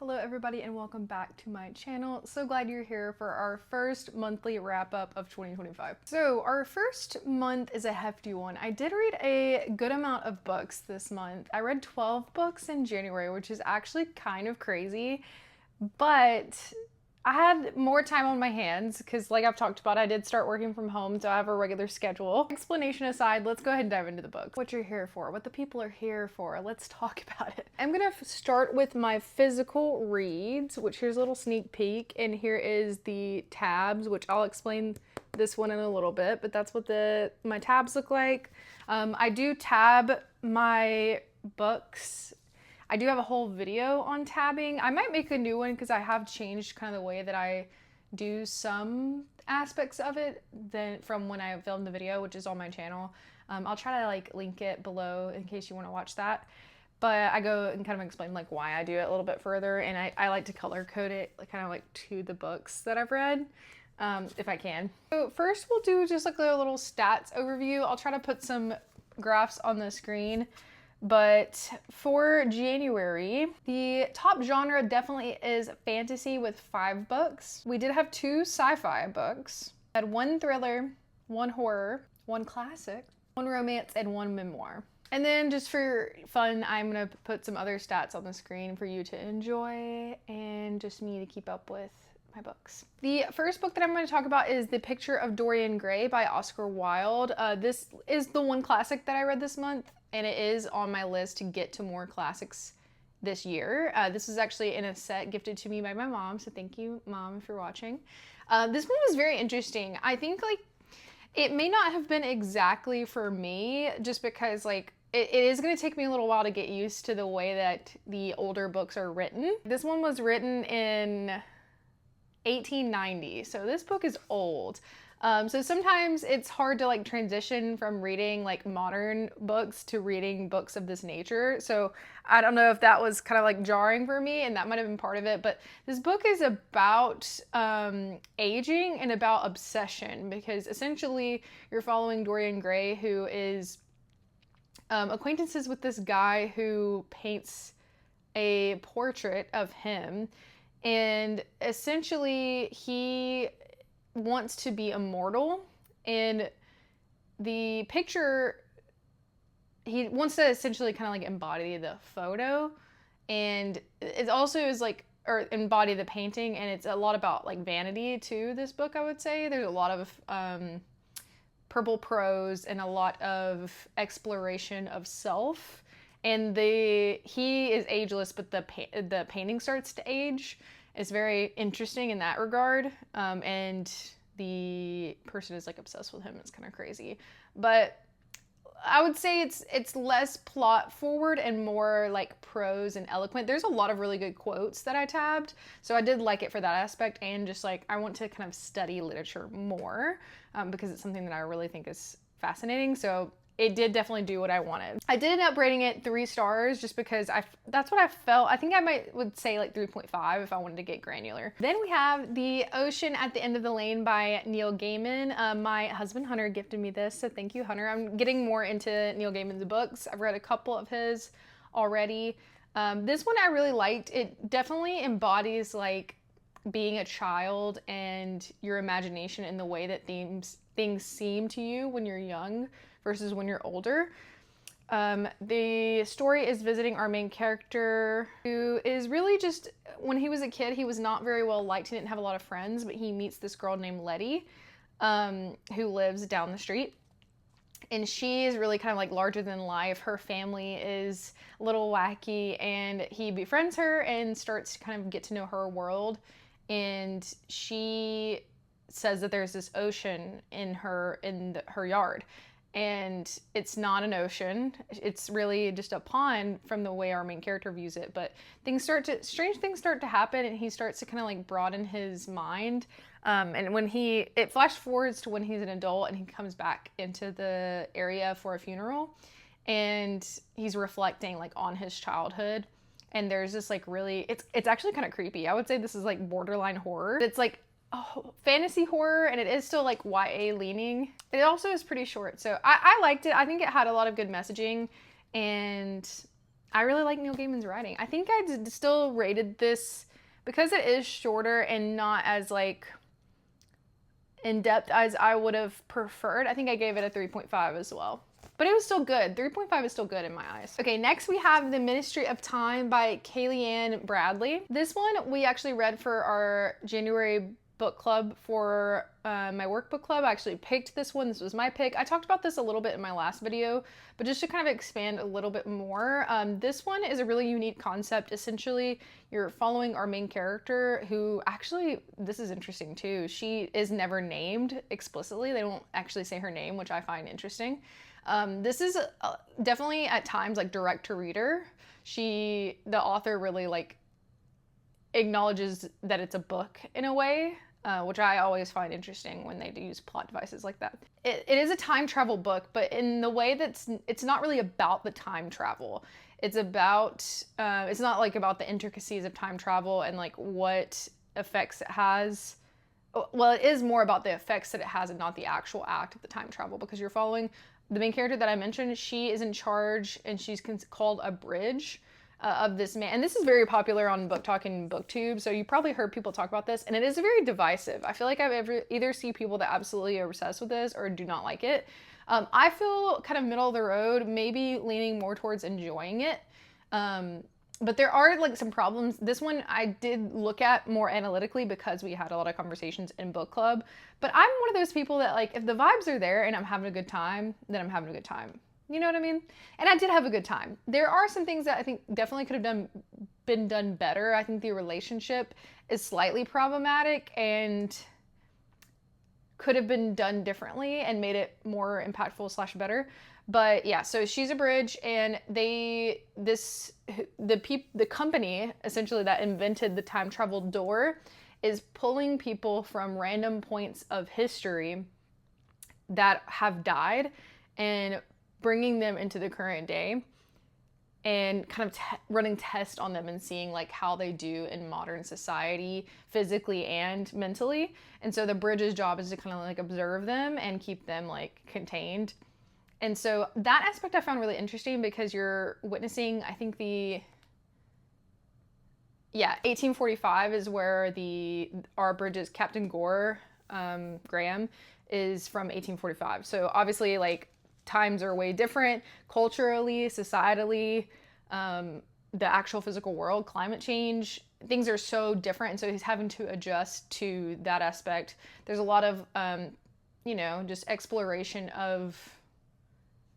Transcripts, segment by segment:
Hello everybody and welcome back to my channel. So glad you're here for our first monthly wrap up of 2025. So our first month is a hefty one. I did read a good amount of books this month. I read 12 books in January, which is actually kind of crazy, but I had more time on my hands because, like I've talked about, I did start working from home, so I have a regular schedule. Explanation aside, let's go ahead and dive into the books. What you're here for, what the people are here for, let's talk about it. I'm gonna start with my physical reads, which here's a little sneak peek, and here is the tabs, which I'll explain this one in a little bit, but that's what my tabs look like. I do tab my books. I do have a whole video on tabbing. I might make a new one because I have changed kind of the way that I do some aspects of it from when I filmed the video, which is on my channel. I'll try to like link it below in case you want to watch that. But I go and kind of explain like why I do it a little bit further, and I like to color code it kind of like to the books that I've read. If I can. So first we'll do just like a little stats overview. I'll try to put some graphs on the screen. But for January, the top genre definitely is fantasy with 5 books. We did have 2 sci-fi books. I had 1 thriller, 1 horror, 1 classic, 1 romance, and 1 memoir. And then just for fun, I'm gonna put some other stats on the screen for you to enjoy and just me to keep up with my books. The first book that I'm going to talk about is The Picture of Dorian Gray by Oscar Wilde. This is the one classic that I read this month, and it is on my list to get to more classics this year. This was actually in a set gifted to me by my mom, so thank you, Mom, if you're watching. This one was very interesting. I think like it may not have been exactly for me, just because like it is going to take me a little while to get used to the way that the older books are written. This one was written in 1890, so this book is old. So sometimes it's hard to like transition from reading like modern books to reading books of this nature. So I don't know if that was kind of like jarring for me, and that might have been part of it. But this book is about aging and about obsession, because essentially you're following Dorian Gray, who is acquaintances with this guy who paints a portrait of him. And essentially he wants to be immortal, and the picture, he wants to essentially kind of like embody the photo, and it also is like, or embody the painting, and it's a lot about like vanity too, this book. I would say there's a lot of purple prose and a lot of exploration of self. And he is ageless, but the painting starts to age. It's very interesting in that regard. And the person is like obsessed with him. It's kind of crazy. But I would say it's less plot forward and more like prose and eloquent. There's a lot of really good quotes that I tabbed, so I did like it for that aspect, and just like I want to kind of study literature more because it's something that I really think is fascinating. So it did definitely do what I wanted. I did end up rating it 3 stars just because that's what I felt. I think I would say like 3.5 if I wanted to get granular. Then we have The Ocean at the End of the Lane by Neil Gaiman. My husband Hunter gifted me this, so thank you, Hunter. I'm getting more into Neil Gaiman's books. I've read a couple of his already. This one I really liked. It definitely embodies like being a child and your imagination in the way that things seem to you when you're young versus when you're older. The story is visiting our main character, who is really just, when he was a kid, he was not very well liked. He didn't have a lot of friends, but he meets this girl named Letty, who lives down the street. And she is really kind of like larger than life. Her family is a little wacky, and he befriends her and starts to kind of get to know her world. And she says that there's this ocean in her yard. And it's not an ocean. It's really just a pond from the way our main character views it. But strange things start to happen, and he starts to kind of like broaden his mind. And when it flash forwards to when he's an adult and he comes back into the area for a funeral, and he's reflecting like on his childhood. And there's this like really, it's actually kind of creepy. I would say this is like borderline horror. It's like fantasy horror, and it is still like YA leaning. It also is pretty short, so I liked it. I think it had a lot of good messaging, and I really like Neil Gaiman's writing. I think I still rated this because it is shorter and not as like in depth as I would have preferred. I think I gave it a 3.5 as well. But it was still good. 3.5 is still good in my eyes. Okay, next we have The Ministry of Time by Kayleigh Bradley. This one we actually read for our January book club for my workbook club. I actually picked this one. This was my pick. I talked about this a little bit in my last video, but just to kind of expand a little bit more, this one is a really unique concept. Essentially, you're following our main character who actually, this is interesting too, she is never named explicitly. They don't actually say her name, which I find interesting. This is definitely at times like direct to reader. The author really like acknowledges that it's a book in a way, which I always find interesting when they do use plot devices like that. It is a time travel book, but in the way it's not really about the time travel. It's about, it's not like about the intricacies of time travel and like what effects it has. Well, it is more about the effects that it has and not the actual act of the time travel, because you're following the main character that I mentioned. She is in charge and she's called a bridge of this man. And this is very popular on Book Talk and BookTube, so you probably heard people talk about this, and it is very divisive. I feel like I've either see people that absolutely are obsessed with this or do not like it. I feel kind of middle of the road, maybe leaning more towards enjoying it. But there are like some problems. This one I did look at more analytically because we had a lot of conversations in book club. But I'm one of those people that like, if the vibes are there and I'm having a good time, then I'm having a good time. You know what I mean? And I did have a good time. There are some things that I think definitely could have been done better. I think the relationship is slightly problematic and could have been done differently and made it more impactful / better. But yeah, so she's a bridge, and the company essentially that invented the time travel door is pulling people from random points of history that have died and bringing them into the current day and kind of running tests on them and seeing like how they do in modern society, physically and mentally. And so the bridge's job is to kind of like observe them and keep them like contained. And so that aspect I found really interesting because you're witnessing, I think 1845 is where our bridge's Captain Gore, Graham, is from 1845. So obviously like times are way different culturally, societally, the actual physical world, climate change, things are so different. And so he's having to adjust to that aspect. There's a lot of, just exploration of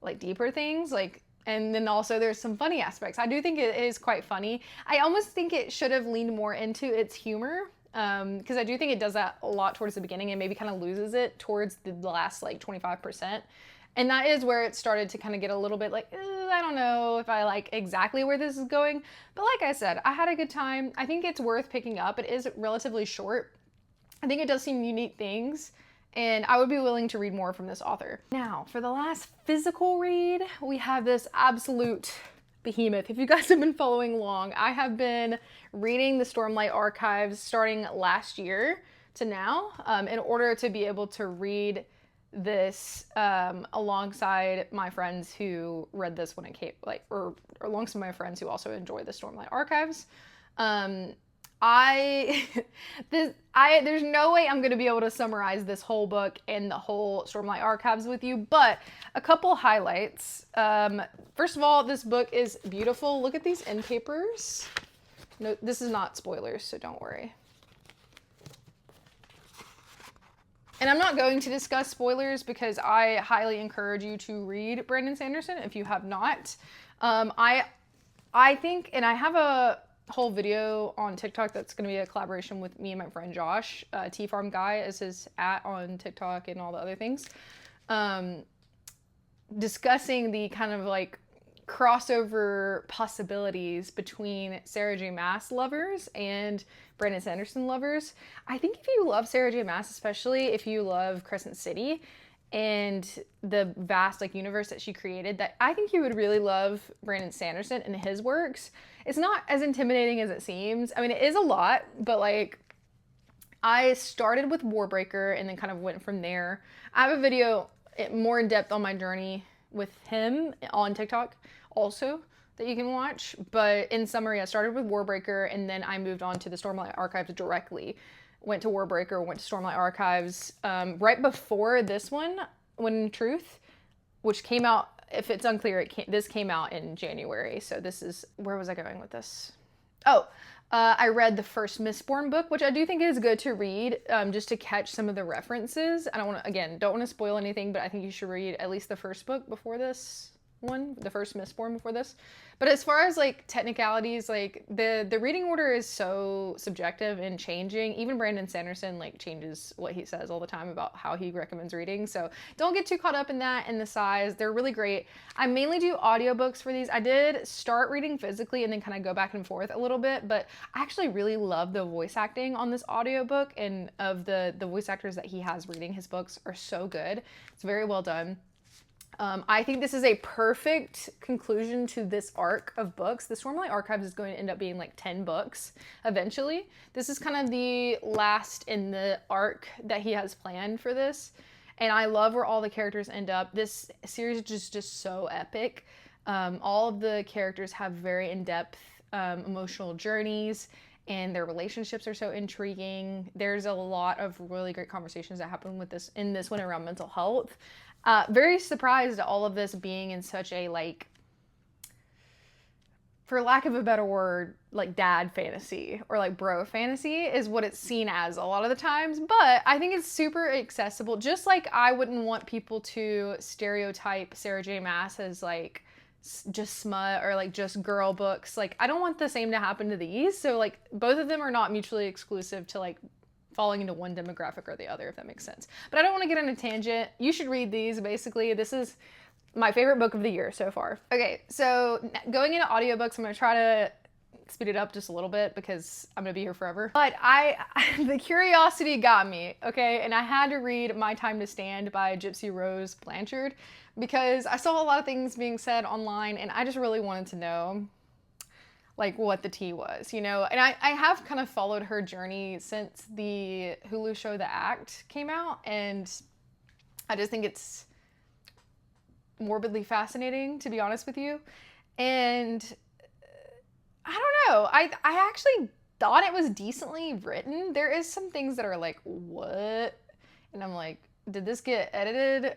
like deeper things, like, and then also there's some funny aspects. I do think it is quite funny. I almost think it should have leaned more into its humor, because I do think it does that a lot towards the beginning and maybe kind of loses it towards the last like 25%. And that is where it started to kind of get a little bit like, I don't know if I like exactly where this is going. But like I said, I had a good time. I think it's worth picking up. It is relatively short. I think it does some unique things, and I would be willing to read more from this author. Now, for the last physical read, we have this absolute behemoth. If you guys have been following along, I have been reading the Stormlight Archives starting last year to now, in order to be able to read this alongside my friends who read this when it came, like, or alongside my friends who also enjoy the Stormlight Archives. There's no way I'm going to be able to summarize this whole book and the whole Stormlight Archives with you, but a couple highlights. First of all, this book is beautiful. Look at these end papers. No, this is not spoilers, so don't worry. And I'm not going to discuss spoilers because I highly encourage you to read Brandon Sanderson if you have not. I think, and I have a whole video on TikTok that's going to be a collaboration with me and my friend Josh. T-Farm Guy is his @ on TikTok and all the other things. Discussing the kind of like crossover possibilities between Sarah J. Maas lovers and Brandon Sanderson lovers. I think if you love Sarah J. Maas, especially if you love Crescent City and the vast like universe that she created, that I think you would really love Brandon Sanderson and his works. It's not as intimidating as it seems. I mean, it is a lot, but like I started with Warbreaker and then kind of went from there. I have a video more in depth on my journey with him on TikTok also. that you can watch. But in summary, I started with Warbreaker, and then I moved on to the Stormlight Archives directly. Went to Warbreaker, went to Stormlight Archives right before this one, When in Truth, which came out, if it's unclear, this came out in January. So this is, where was I going with this? Oh, I read the first Mistborn book, which I do think is good to read, just to catch some of the references. I don't want to spoil anything, but I think you should read at least the first book before this one, the first Mistborn before this. But as far as like technicalities, like the reading order is so subjective and changing. Even Brandon Sanderson like changes what he says all the time about how he recommends reading. So don't get too caught up in that and the size. They're really great. I mainly do audiobooks for these. I did start reading physically and then kind of go back and forth a little bit, but I actually really love the voice acting on this audiobook, and of the voice actors that he has reading his books are so good. It's very well done. I think this is a perfect conclusion to this arc of books. The Stormlight Archives is going to end up being like 10 books eventually. This is kind of the last in the arc that he has planned for this. And I love where all the characters end up. This series is just so epic. All of the characters have very in-depth emotional journeys, and their relationships are so intriguing. There's a lot of really great conversations that happen with this in this one around mental health. Very surprised at all of this being in such a, like, for lack of a better word, like dad fantasy or like bro fantasy is what it's seen as a lot of the times. But I think it's super accessible. Just like I wouldn't want people to stereotype Sarah J. Maas as like just smut or like just girl books. Like I don't want the same to happen to these. So like both of them are not mutually exclusive to like falling into one demographic or the other, if that makes sense. But I don't want to get on a tangent. You should read these, basically. This is my favorite book of the year so far. Okay, so going into audiobooks, I'm going to try to speed it up just a little bit because I'm going to be here forever. But the curiosity got me, okay? And I had to read My Time to Stand by Gypsy Rose Blanchard because I saw a lot of things being said online and I just really wanted to know like what the tea was, you know? And I have kind of followed her journey since the Hulu show The Act came out, and I just think it's morbidly fascinating, to be honest with you. And I don't know, I actually thought it was decently written. There is some things that are like, what? And I'm like, did this get edited?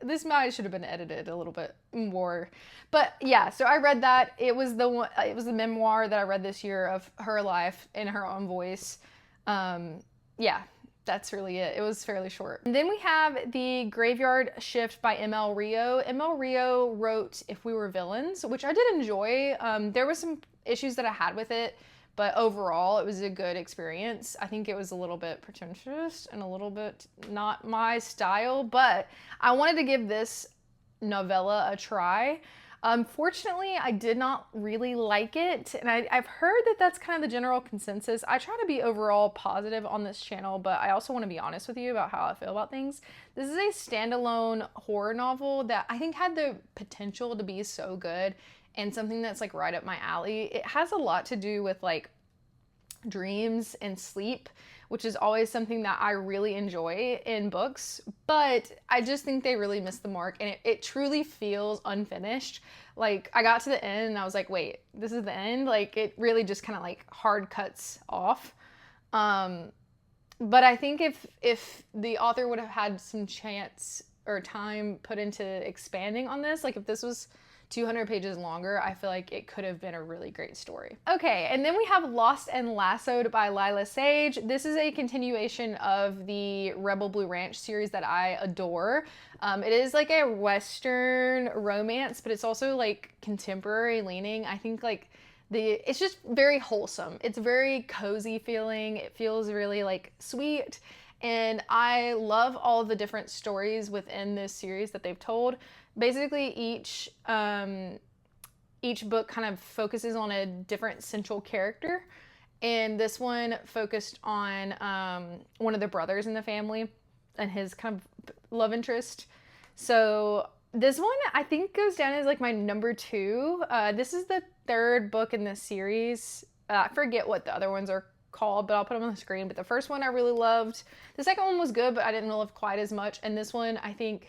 This might should have been edited a little bit more. But yeah, so I read that. It was the memoir that I read this year of her life in her own voice. Yeah, that's really it. It was fairly short. And then we have The Graveyard Shift by ML Rio. ML Rio wrote If We Were Villains, which I did enjoy. There was some issues that I had with it, but overall, it was a good experience. I think it was a little bit pretentious and a little bit not my style, but I wanted to give this novella a try. Unfortunately, I did not really like it, and I've heard that that's kind of the general consensus. I try to be overall positive on this channel, but I also want to be honest with you about how I feel about things. This is a standalone horror novel that I think had the potential to be so good, and something that's like right up my alley. It has a lot to do with like dreams and sleep, which is always something that I really enjoy in books, but I just think they really missed the mark, and it truly feels unfinished. Like I got to the end and I was like, wait, this is the end? Like it really just kind of like hard cuts off. But I think if the author would have had some chance or time put into expanding on this, like if this was 200 pages longer, I feel like it could have been a really great story. Okay, and then we have Lost and Lassoed by Lila Sage. This is a continuation of the Rebel Blue Ranch series that I adore. It is like a Western romance, but it's also like contemporary leaning. I think like it's just very wholesome. It's very cozy feeling. It feels really like sweet. And I love all of the different stories within this series that they've told. Basically, each book kind of focuses on a different central character, and this one focused on one of the brothers in the family and his kind of love interest. So this one I think goes down as like my number 2. This is the 3rd book in this series. I forget what the other ones are called, but I'll put them on the screen. But the first one I really loved. The second one was good, but I didn't love quite as much. And this one I think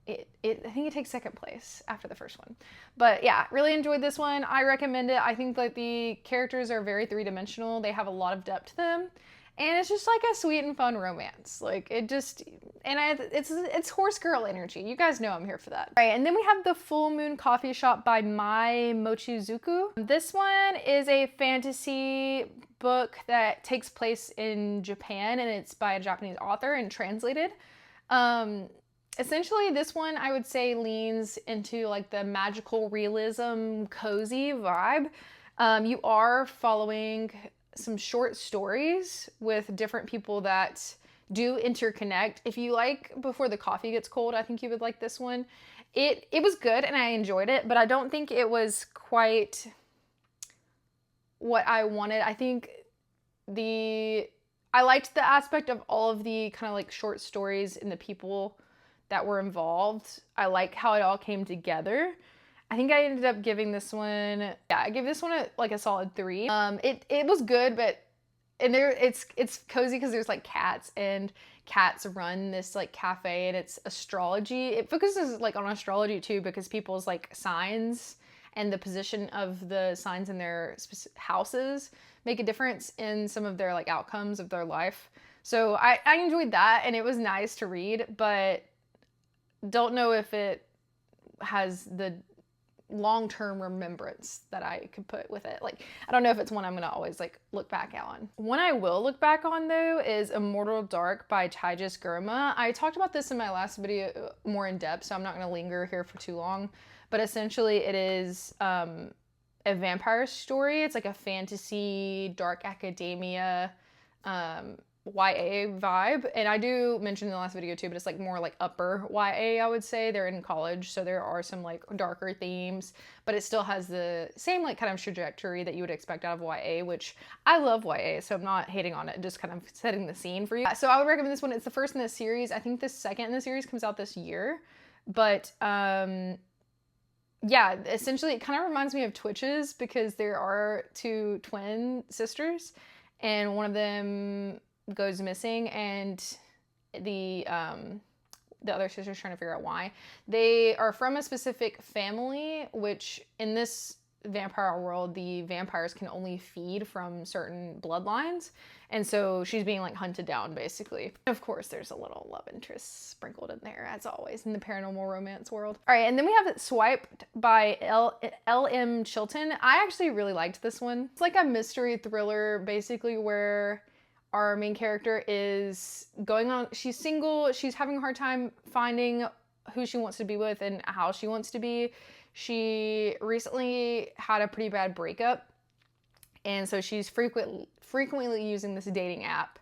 I think it takes second place after the first one. But yeah, really enjoyed this one. I recommend it. I think that the characters are very three-dimensional. They have a lot of depth to them. And it's just like a sweet and fun romance. Like it just, it's horse girl energy. You guys know I'm here for that. All right, and then we have The Full Moon Coffee Shop by Mai Mochizuku. This one is a fantasy book that takes place in Japan, and it's by a Japanese author and translated. Essentially, this one I would say leans into like the magical realism, cozy vibe. You are following some short stories with different people that do interconnect. If you like Before the Coffee Gets Cold, I think you would like this one. It was good and I enjoyed it, but I don't think it was quite what I wanted. I think I liked the aspect of all of the kind of like short stories and the people that were involved. I like how it all came together. I think I ended up giving this one, yeah, I give this one a solid 3. It was good, but it's cozy because there's like cats, and cats run this like cafe, and it's astrology. It focuses like on astrology too, because people's like signs and the position of the signs in their houses make a difference in some of their like outcomes of their life. So I enjoyed that, and it was nice to read, but don't know if it has the long-term remembrance that I could put with it. Like, I don't know if it's one I'm gonna always like look back on. One I will look back on though is Immortal Dark by Tejas Gurma. I talked about this in my last video more in depth, so I'm not gonna linger here for too long, but essentially it is a vampire story. It's like a fantasy, dark academia, YA vibe, and I do mention in the last video too, but it's like more like upper YA, I would say. They're in college, so there are some like darker themes, but it still has the same like kind of trajectory that you would expect out of YA, which I love YA, so I'm not hating on it, just kind of setting the scene for you. So I would recommend this one. It's the first in the series. I think the second in the series comes out this year, but yeah, essentially it kind of reminds me of Twitches, because there are 2 twin sisters and one of them goes missing, and the other sister's trying to figure out why. They are from a specific family, which in this vampire world, the vampires can only feed from certain bloodlines, and so she's being like hunted down basically. Of course, there's a little love interest sprinkled in there, as always in the paranormal romance world. All right, and then we have Swiped by L.M. Chilton. I actually really liked this one. It's like a mystery thriller, basically, where our main character is going on, she's single, she's having a hard time finding who she wants to be with and how she wants to be. She recently had a pretty bad breakup, and so she's frequently using this dating app.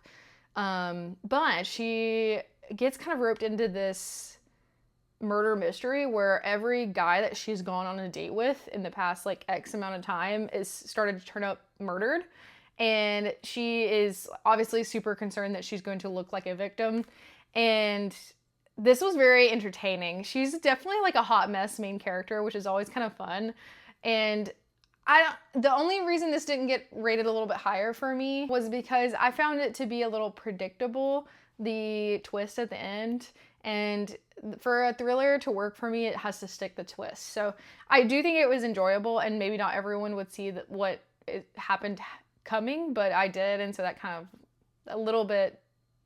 But she gets kind of roped into this murder mystery where every guy that she's gone on a date with in the past like X amount of time is started to turn up murdered. And she is obviously super concerned that she's going to look like a victim. And this was very entertaining. She's definitely like a hot mess main character, which is always kind of fun. And the only reason this didn't get rated a little bit higher for me was because I found it to be a little predictable, the twist at the end. And for a thriller to work for me, it has to stick the twist. So I do think it was enjoyable, and maybe not everyone would see that what it happened coming, but I did, and so that kind of a little bit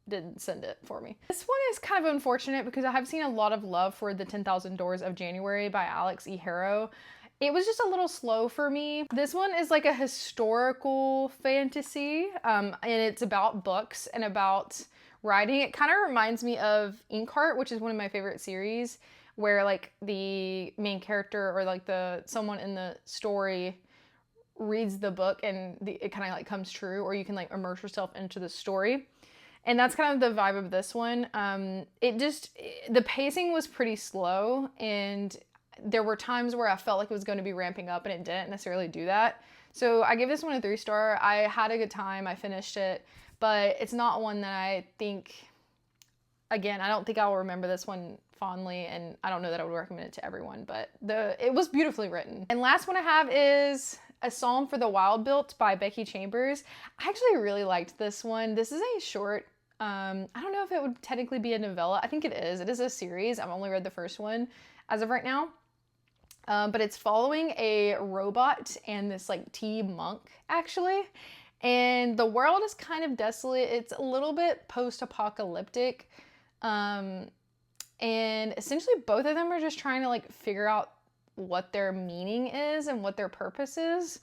didn't send it for me. This one is kind of unfortunate because I have seen a lot of love for The 10,000 Doors of January by Alex E. Harrow. It was just a little slow for me. This one is like a historical fantasy, and it's about books and about writing. It kind of reminds me of Inkheart, which is one of my favorite series, where like the main character or like someone in the story reads the book and it kind of like comes true, or you can like immerse yourself into the story. And that's kind of the vibe of this one. The pacing was pretty slow, and there were times where I felt like it was going to be ramping up and it didn't necessarily do that. So I give this one a 3-star. I had a good time. I finished it, but it's not one that I think, again, I don't think I'll remember this one fondly, and I don't know that I would recommend it to everyone, but it was beautifully written. And last one I have is A Psalm for the Wild Built by Becky Chambers. I actually really liked this one. This is a short I don't know if it would technically be a novella. I think it is. It is a series. I've only read the first one as of right now. But it's following a robot and this like tea monk actually. And the world is kind of desolate. It's a little bit post-apocalyptic. And essentially both of them are just trying to like figure out what their meaning is and what their purpose is.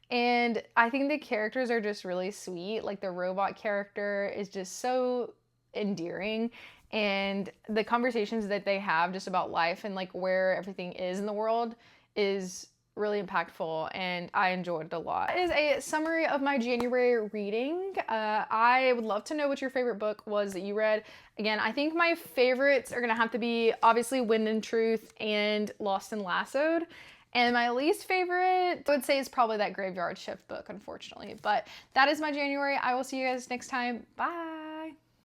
And I think the characters are just really sweet. Like the robot character is just so endearing. And the conversations that they have just about life and like where everything is in the world is really impactful, and I enjoyed it a lot. That is a summary of my January reading. I would love to know what your favorite book was that you read. Again, I think my favorites are gonna have to be obviously Wind and Truth and Lost and Lassoed. And my least favorite, I would say, is probably that Graveyard Shift book, unfortunately. But that is my January. I will see you guys next time. Bye.